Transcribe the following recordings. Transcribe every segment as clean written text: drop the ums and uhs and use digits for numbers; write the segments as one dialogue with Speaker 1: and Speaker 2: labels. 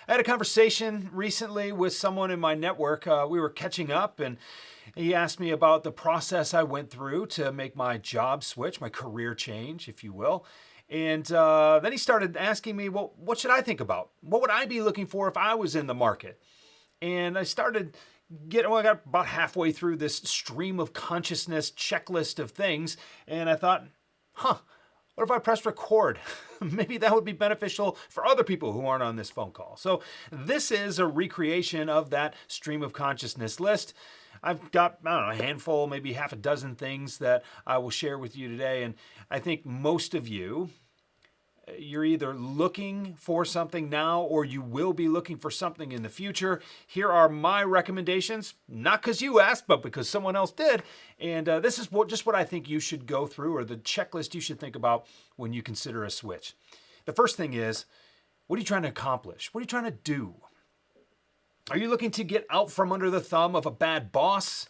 Speaker 1: I had a conversation recently with someone in my network. We were catching up, and he asked me about the process I went through to make my job switch, my career change, if you will. And then he started asking me, well, what should I think about? What would I be looking for if I was in the market? And I started I got about halfway through this stream of consciousness checklist of things, and I thought, what if I pressed record? Maybe that would be beneficial for other people who aren't on this phone call. So this is a recreation of that stream of consciousness list. I've got, a handful, maybe half a dozen things that I will share with you today. And I think most of you're either looking for something now or you will be looking for something in the future. Here are my recommendations, not because you asked, but because someone else did. And this is just what I think you should go through, or the checklist you should think about when you consider a switch. The first thing is, what are you trying to accomplish? What are you trying to do? Are you looking to get out from under the thumb of a bad boss?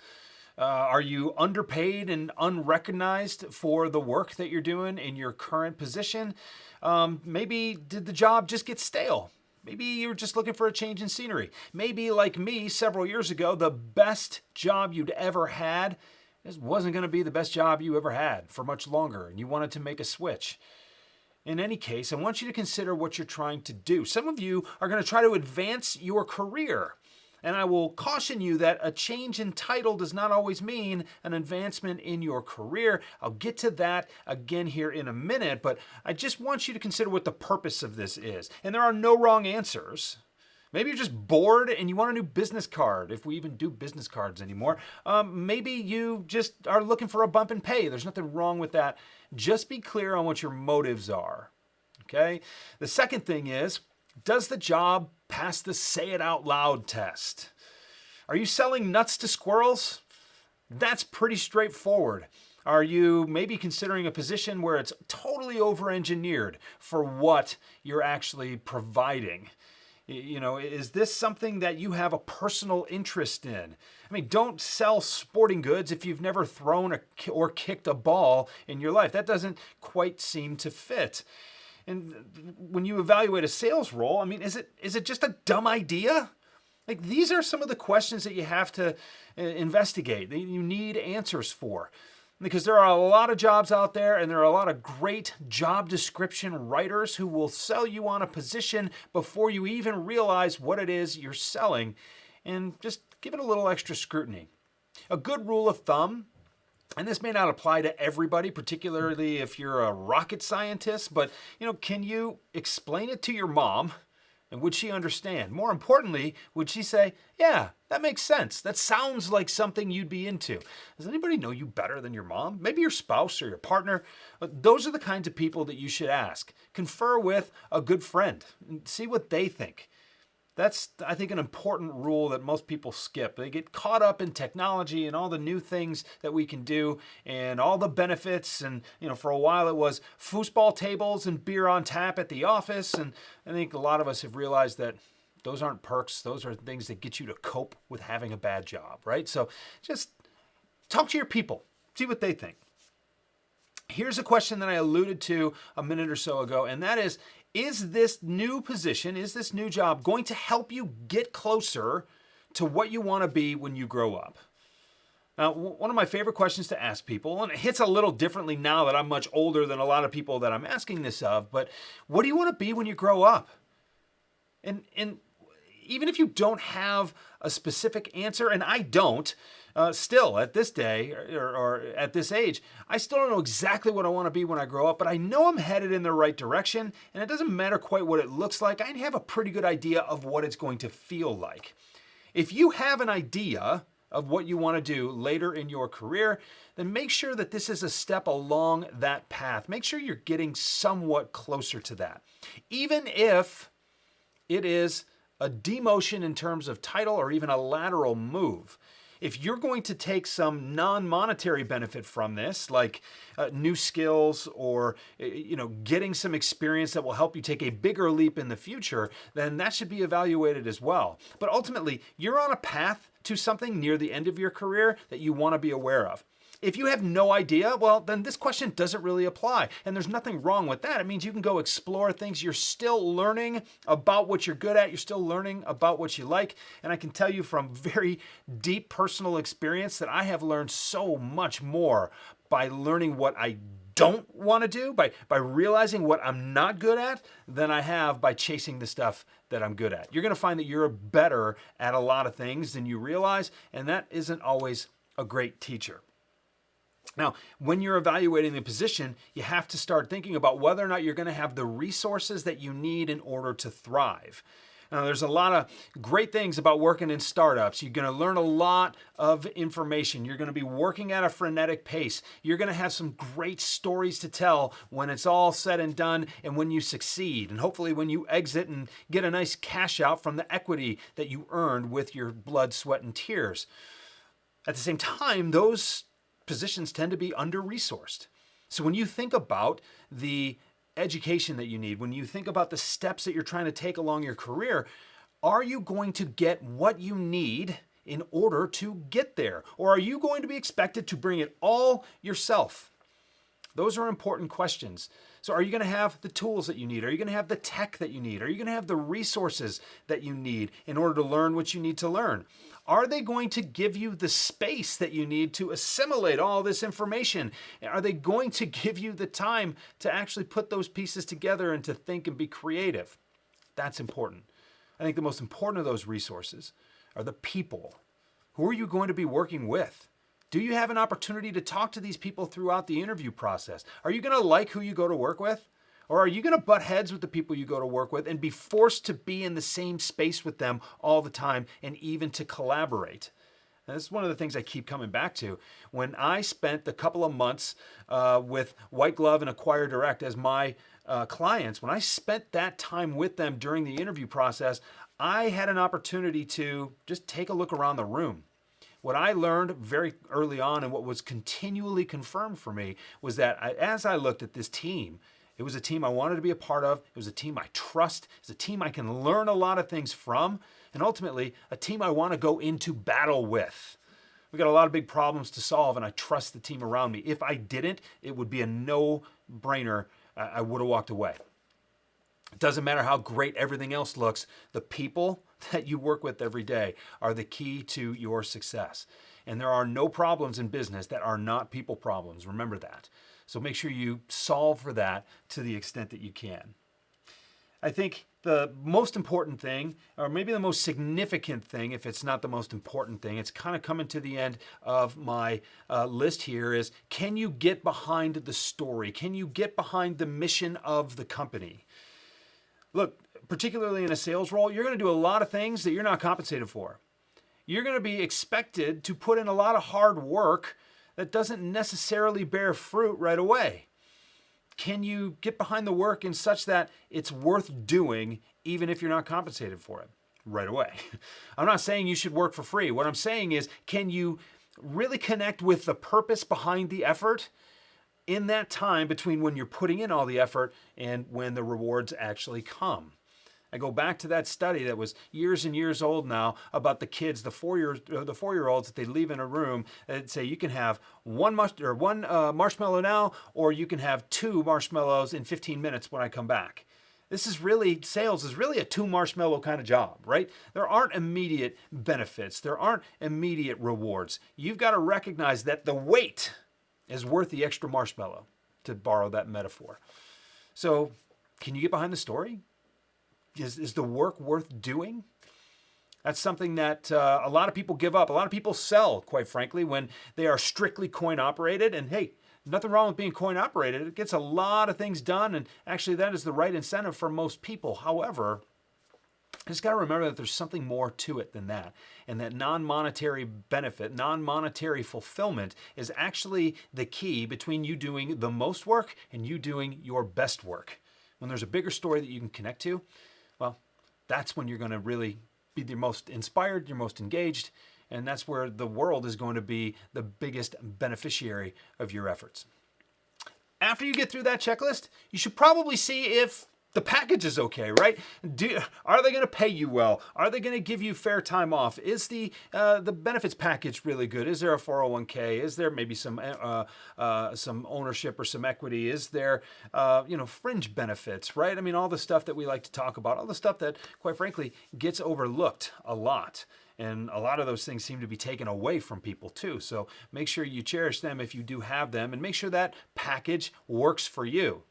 Speaker 1: Are you underpaid and unrecognized for the work that you're doing in your current position? Maybe did the job just get stale? Maybe you're just looking for a change in scenery. Maybe like me several years ago, the best job you'd ever had wasn't going to be the best job you ever had for much longer, and you wanted to make a switch. In any case, I want you to consider what you're trying to do. Some of you are going to try to advance your career. And I will caution you that a change in title does not always mean an advancement in your career. I'll get to that again here in a minute, but I just want you to consider what the purpose of this is. And there are no wrong answers. Maybe you're just bored and you want a new business card, if we even do business cards anymore. Maybe you just are looking for a bump in pay. There's nothing wrong with that. Just be clear on what your motives are. Okay? The second thing is, does the job pass the say it out loud test? Are you selling nuts to squirrels? That's pretty straightforward. Are you maybe considering a position where it's totally over-engineered for what you're actually providing? Is this something that you have a personal interest in? I mean, don't sell sporting goods if you've never thrown or kicked a ball in your life. That doesn't quite seem to fit. And when you evaluate a sales role, I mean, is it just a dumb idea? Like, these are some of the questions that you have to investigate, that you need answers for. Because there are a lot of jobs out there, and there are a lot of great job description writers who will sell you on a position before you even realize what it is you're selling. And just give it a little extra scrutiny. A good rule of thumb, and this may not apply to everybody, particularly if you're a rocket scientist, but can you explain it to your mom? And would she understand? More importantly, would she say, yeah, that makes sense. That sounds like something you'd be into. Does anybody know you better than your mom? Maybe your spouse or your partner? Those are the kinds of people that you should ask. Confer with a good friend and see what they think. That's, I think, an important rule that most people skip. They get caught up in technology and all the new things that we can do and all the benefits. And, for a while it was foosball tables and beer on tap at the office. And I think a lot of us have realized that those aren't perks. Those are things that get you to cope with having a bad job, right? So just talk to your people. See what they think. Here's a question that I alluded to a minute or so ago, and that is this new position, is this new job going to help you get closer to what you want to be when you grow up? Now, one of my favorite questions to ask people, and it hits a little differently now that I'm much older than a lot of people that I'm asking this of, but what do you want to be when you grow up? And even if you don't have a specific answer, and I don't, still at this day or at this age, I still don't know exactly what I want to be when I grow up, but I know I'm headed in the right direction, and it doesn't matter quite what it looks like. I have a pretty good idea of what it's going to feel like. If you have an idea of what you want to do later in your career, then make sure that this is a step along that path. Make sure you're getting somewhat closer to that. Even if it is a demotion in terms of title or even a lateral move. If you're going to take some non-monetary benefit from this, like new skills or getting some experience that will help you take a bigger leap in the future, then that should be evaluated as well. But ultimately, you're on a path to something near the end of your career that you want to be aware of. If you have no idea, well, then this question doesn't really apply. And there's nothing wrong with that. It means you can go explore things. You're still learning about what you're good at. You're still learning about what you like. And I can tell you from very deep personal experience that I have learned so much more by learning what I don't want to do, by realizing what I'm not good at, than I have by chasing the stuff that I'm good at. You're going to find that you're better at a lot of things than you realize, and that isn't always a great teacher. Now, when you're evaluating the position, you have to start thinking about whether or not you're going to have the resources that you need in order to thrive. Now, there's a lot of great things about working in startups. You're going to learn a lot of information. You're going to be working at a frenetic pace. You're going to have some great stories to tell when it's all said and done and when you succeed. And hopefully when you exit and get a nice cash out from the equity that you earned with your blood, sweat, and tears. At the same time, those positions tend to be under-resourced. So when you think about the education that you need, when you think about the steps that you're trying to take along your career, are you going to get what you need in order to get there? Or are you going to be expected to bring it all yourself? Those are important questions. So are you going to have the tools that you need? Are you going to have the tech that you need? Are you going to have the resources that you need in order to learn what you need to learn? Are they going to give you the space that you need to assimilate all this information? Are they going to give you the time to actually put those pieces together and to think and be creative? That's important. I think the most important of those resources are the people. Who are you going to be working with? Do you have an opportunity to talk to these people throughout the interview process? Are you going to like who you go to work with? Or are you going to butt heads with the people you go to work with and be forced to be in the same space with them all the time and even to collaborate? And this is one of the things I keep coming back to. When I spent the couple of months with White Glove and Acquire Direct as my clients, when I spent that time with them during the interview process, I had an opportunity to just take a look around the room. What I learned very early on and what was continually confirmed for me was that as I looked at this team, it was a team I wanted to be a part of. It was a team I trust. It's a team I can learn a lot of things from. And ultimately, a team I want to go into battle with. We got a lot of big problems to solve, and I trust the team around me. If I didn't, it would be a no-brainer. I would have walked away. It doesn't matter how great everything else looks. The people that you work with every day are the key to your success. And there are no problems in business that are not people problems. Remember that. So make sure you solve for that to the extent that you can. I think the most important thing, or maybe the most significant thing, if it's not the most important thing, it's kind of coming to the end of my list here, is can you get behind the story? Can you get behind the mission of the company? Look, particularly in a sales role, you're going to do a lot of things that you're not compensated for. You're going to be expected to put in a lot of hard work that doesn't necessarily bear fruit right away. Can you get behind the work in such that it's worth doing even if you're not compensated for it right away? I'm not saying you should work for free. What I'm saying is, can you really connect with the purpose behind the effort in that time between when you're putting in all the effort and when the rewards actually come? I go back to that study that was years and years old now about the kids, the four-year-olds that they leave in a room that say you can have one marshmallow now, or you can have 2 marshmallows in 15 minutes when I come back. Sales is really a 2 marshmallow kind of job, right? There aren't immediate benefits. There aren't immediate rewards. You've got to recognize that the wait is worth the extra marshmallow, to borrow that metaphor. So can you get behind the story? Is the work worth doing? That's something that a lot of people give up. A lot of people sell, quite frankly, when they are strictly coin operated. And hey, nothing wrong with being coin operated. It gets a lot of things done. And actually, that is the right incentive for most people. However, I just got to remember that there's something more to it than that. And that non-monetary benefit, non-monetary fulfillment is actually the key between you doing the most work and you doing your best work. When there's a bigger story that you can connect to, well, that's when you're going to really be the most inspired, you're most engaged, and that's where the world is going to be the biggest beneficiary of your efforts. After you get through that checklist, you should probably see if the package is okay, right? Are they going to pay you well? Are they going to give you fair time off? Is the benefits package really good? Is there a 401k? Is there maybe some ownership or some equity? Is there fringe benefits, right? I mean, all the stuff that we like to talk about, all the stuff that, quite frankly, gets overlooked a lot. And a lot of those things seem to be taken away from people too. So make sure you cherish them if you do have them, and make sure that package works for you.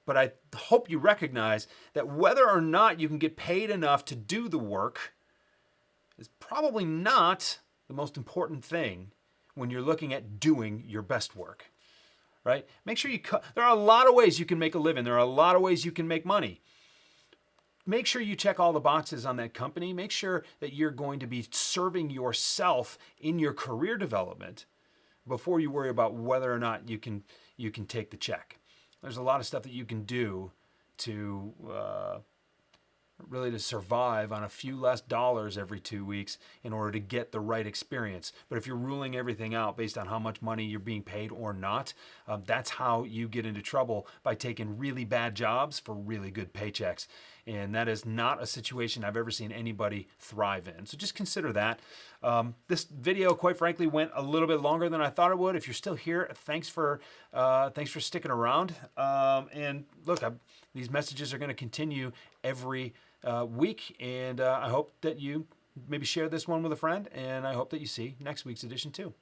Speaker 1: But I hope you recognize that whether or not you can get paid enough to do the work is probably not the most important thing when you're looking at doing your best work, right? Make sure there are a lot of ways you can make a living. There are a lot of ways you can make money. Make sure you check all the boxes on that company. Make sure that you're going to be serving yourself in your career development before you worry about whether or not you can take the check. There's a lot of stuff that you can do to really to survive on a few less dollars every 2 weeks in order to get the right experience. But if you're ruling everything out based on how much money you're being paid or not, that's how you get into trouble, by taking really bad jobs for really good paychecks. And that is not a situation I've ever seen anybody thrive in. So just consider that. This video, quite frankly, went a little bit longer than I thought it would. If you're still here, thanks for sticking around. And look, these messages are going to continue every week, and I hope that you maybe share this one with a friend, and I hope that you see next week's edition too.